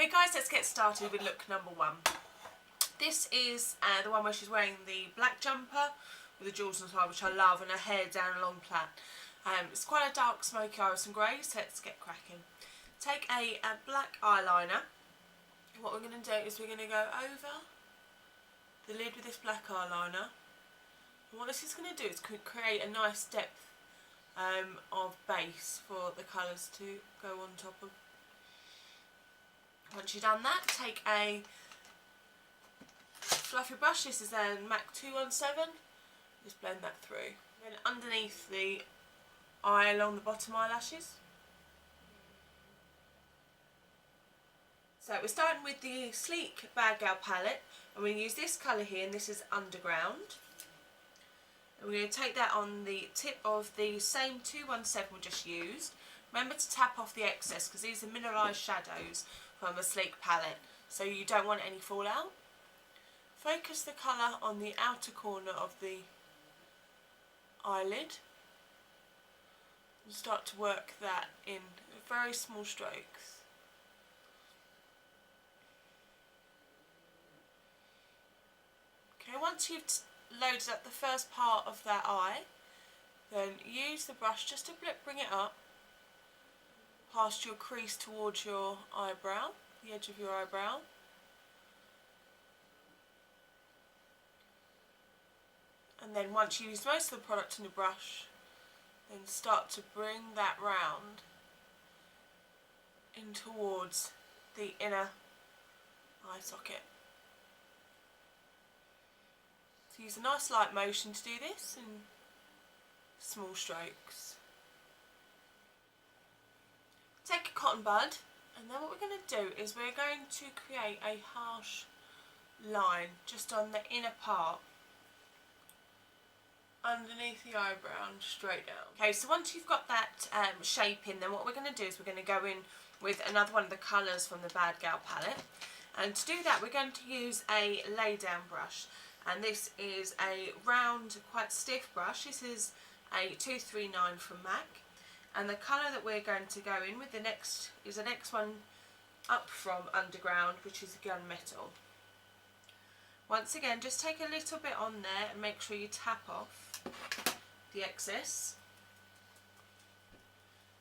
Okay guys, let's get started with look number one. This is the one where she's wearing the black jumper with the jewels on the side, which I love, and her hair down a long plait. It's quite a dark smoky iris and grey, so let's get cracking. Take a black eyeliner. What we're going to do is we're going to go over the lid with this black eyeliner. And what this is going to do is create a nice depth of base for the colours to go on top of. Once you've done that, take a fluffy brush. This is a MAC 217. Just blend that through. Then underneath the eye along the bottom eyelashes. So we're starting with the Sleek Bad Gal palette, and we're going to use this colour here, and this is Underground. And we're going to take that on the tip of the same 217 we just used. Remember to tap off the excess because these are mineralised shadows from the Sleek palette, so you don't want any fallout. Focus the colour on the outer corner of the eyelid and start to work that in very small strokes. Okay, once you've loaded up the first part of that eye, then use the brush just to bring it up past your crease towards your eyebrow, the edge of your eyebrow. And then once you use most of the product in the brush, then start to bring that round in towards the inner eye socket. So use a nice light motion to do this in small strokes. Take a cotton bud, and then what we're going to do is we're going to create a harsh line just on the inner part underneath the eyebrow and straight down. Okay, so once you've got that shape in, then what we're going to do is we're going to go in with another one of the colours from the Bad Gal palette, and to do that we're going to use a lay down brush, and this is a round, quite stiff brush. This is a 239 from MAC. And the colour that we're going to go in with the next one up from Underground, which is Gunmetal. Once again, just take a little bit on there and make sure you tap off the excess.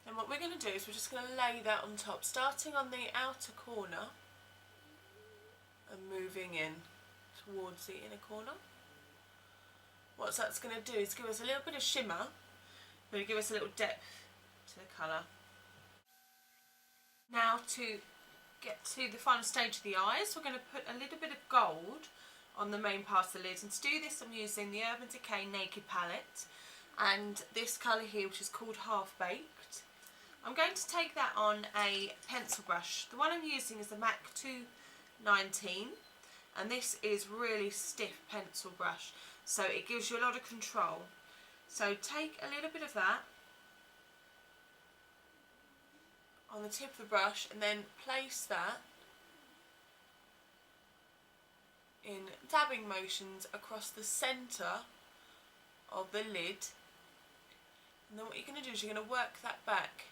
And what we're going to do is we're just going to lay that on top, starting on the outer corner and moving in towards the inner corner. What that's going to do is give us a little bit of shimmer, going to give us a little depth to the colour. Now to get to the final stage of the eyes, we're going to put a little bit of gold on the main part of the lid, and to do this I'm using the Urban Decay Naked palette and this colour here, which is called Half Baked. I'm going to take that on a pencil brush. The one I'm using is the MAC 219, and this is really stiff pencil brush, so it gives you a lot of control. So take a little bit of that on the tip of the brush and then place that in dabbing motions across the centre of the lid. And then what you're going to do is you're going to work that back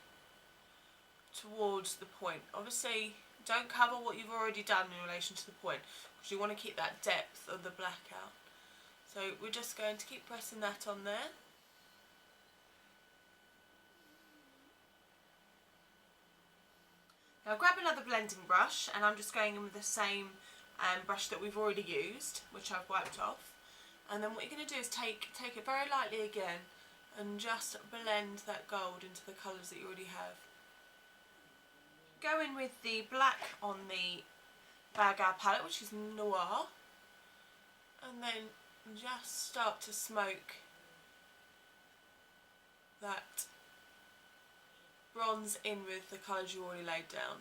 towards the point. Obviously don't cover what you've already done in relation to the point, because you want to keep that depth of the black out. So we're just going to keep pressing that on there. Now grab another blending brush, and I'm just going in with the same brush that we've already used, which I've wiped off. And then what you're going to do is take it very lightly again and just blend that gold into the colours that you already have. Go in with the black on the Bad Gal palette, which is Noir, and then just start to smoke that bronze in with the colours you already laid down.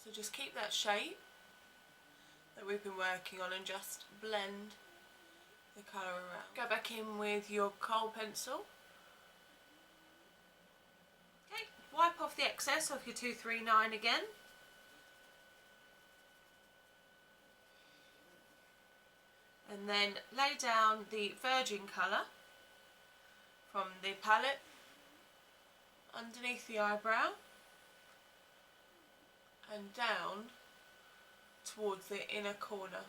So just keep that shape that we've been working on and just blend the colour around. Go back in with your kohl pencil. Okay, wipe off the excess of your 239 again. And then lay down the Virgin colour from the palette underneath the eyebrow. and down towards the inner corner.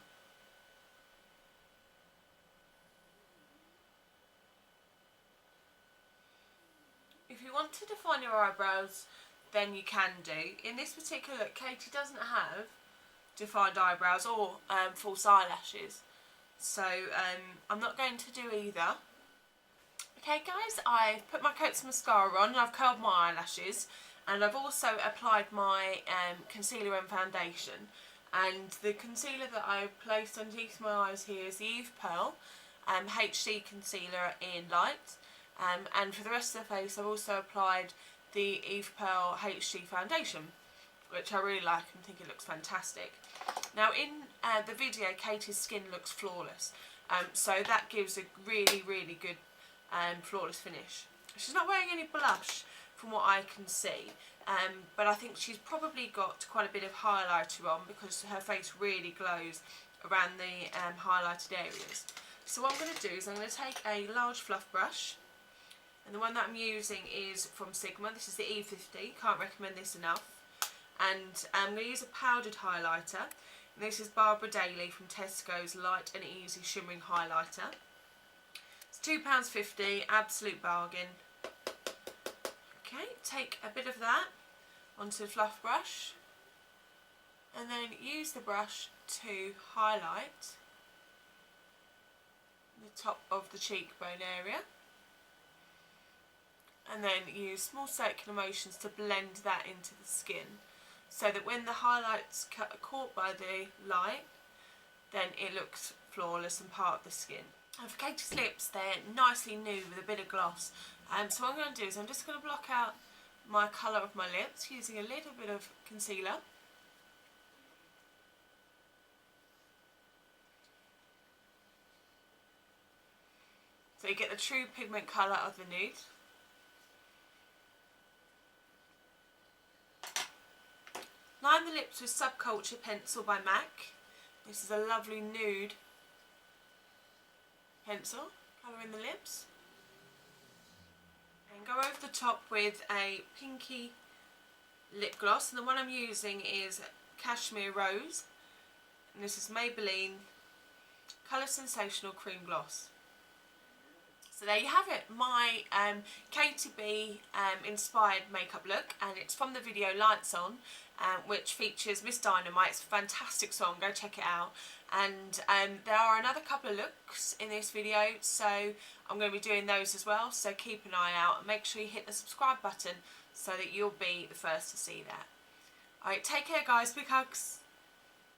If you want to define your eyebrows, then you can do. In this particular look, Katy doesn't have defined eyebrows or false eyelashes, so I'm not going to do either. Okay guys, I've put my coats of mascara on and I've curled my eyelashes, and I've also applied my concealer and foundation. And the concealer that I placed underneath my eyes here is the Eve Pearl HD Concealer in Light. And for the rest of the face, I've also applied the Eve Pearl HD Foundation, which I really like and think it looks fantastic. Now in the video, Katy's skin looks flawless, so that gives a really, really good flawless finish. She's not wearing any blush from what I can see, but I think she's probably got quite a bit of highlighter on because her face really glows around the highlighted areas. So what I'm going to do is I'm going to take a large fluff brush, and the one that I'm using is from Sigma. This is the E50, can't recommend this enough. And I'm going to use a powdered highlighter. And this is Barbara Daly from Tesco's Light and Easy Shimmering Highlighter. It's £2.50, absolute bargain. Okay, take a bit of that onto the fluff brush, and then use the brush to highlight the top of the cheekbone area, and then use small circular motions to blend that into the skin, so that when the highlights are caught by the light, then it looks flawless and part of the skin. And for Katy's lips, they're nicely nude with a bit of gloss. So what I'm going to do is I'm just going to block out my colour of my lips using a little bit of concealer. So you get the true pigment colour of the nude. Line the lips with Subculture Pencil by MAC. This is a lovely nude pencil, colouring the lips. And go over the top with a pinky lip gloss, and the one I'm using is Cashmere Rose, and this is Maybelline Colour Sensational Cream Gloss. So there you have it, my Katy B inspired makeup look, and it's from the video Lights On, which features Miss Dynamite. It's a fantastic song, go check it out. And there are another couple of looks in this video, so I'm going to be doing those as well, so keep an eye out and make sure you hit the subscribe button so that you'll be the first to see that. Alright, take care guys, big hugs.